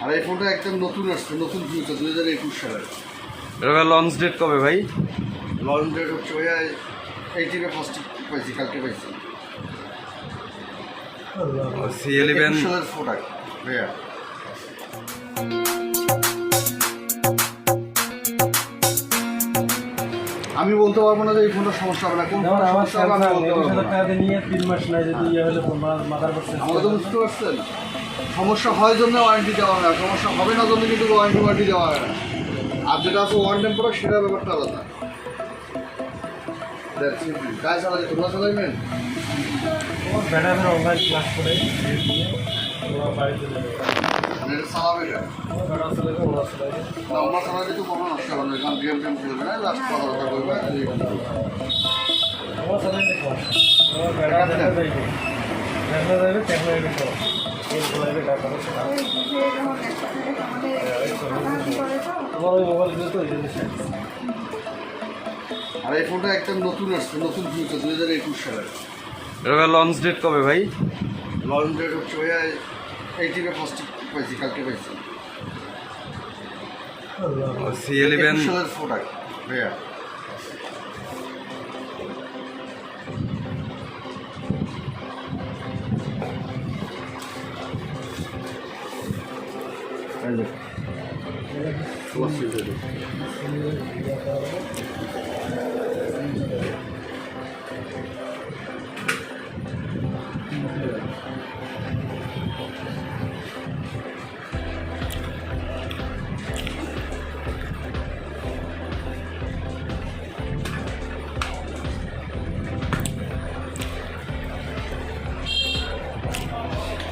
আর এই ফোনটা একদম নতুন আসছে, নতুন ফিউচার 2021 সালের। এটা লঞ্চ ডেট কবে ভাই? লঞ্চ ডেট হচ্ছে ভাইয়া 18 ফার্স্ট পাইছি, কালকে পাইছি। C11 সালের প্রোডাক্ট ভাইয়া। আমি বলতে পারবো না যে এই ফোনটার সমস্যা হবে না, কোন সমস্যা হবে আমি বলতে পারবো না। নিয়ে 3 মাস নাই যদি ইয়ে হলে মাথার উপর আমাকে তো বুঝতে পারছেন, সমস্যা হয় জন্য ওয়ারেন্টি দেওয়া হয় না, সমস্যা হবে না জন্য কিন্তু ওয়ারেন্টি দেওয়া হয় না। আর যেটা আছে ওয়ান টাইম প্রোডাক্ট সেটা ব্যাপারটা আলাদা। গায়ে চালালে তোমরা চালাইবেন ম্যাডামের অনলাইন ক্লাস করে ওরা বাড়িতে যাবে এটা চালাবে না, ওরা চালাবে ওরা চালাবে আমরা চালালে তো কোনো নষ্ট হবে না, কারণ গেম টেম খেলবে না, লাস্ট কথা কথা বলবে। ওরা চালাইলে কম ওরা ম্যাডাম যাইবে দেখা যাবে টেকনোলজি কম এই বলাইবে টাকা পয়সা আমার ওই মোবাইল দিয়ে তো এই জিনিস। আর এই ফোনটা একদম নতুন আসছে, নতুন ফিউচার 2021 সালের। এটা লঞ্চ ডেট কবে ভাই? লঞ্চ ডেট হচ্ছে ভাইয়া 18 ফার্স্ট পাইছি, কালকে পাইছি। C11 সালের প্রোডাক্ট ভাইয়া।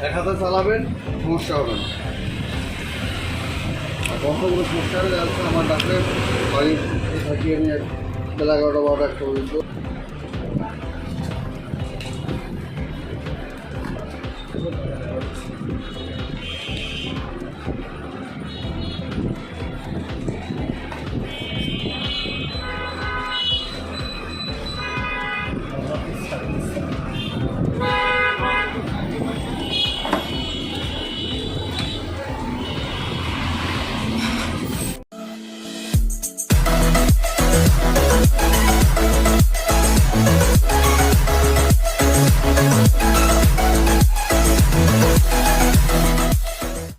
এক হাতে চালাবেন, সমস্যা হবে না। আর কখনো সমস্যা হলে আমার ডাক্তার বাড়ি থাকি আমি বেলা 11টা 12টা 1টা পর্যন্ত।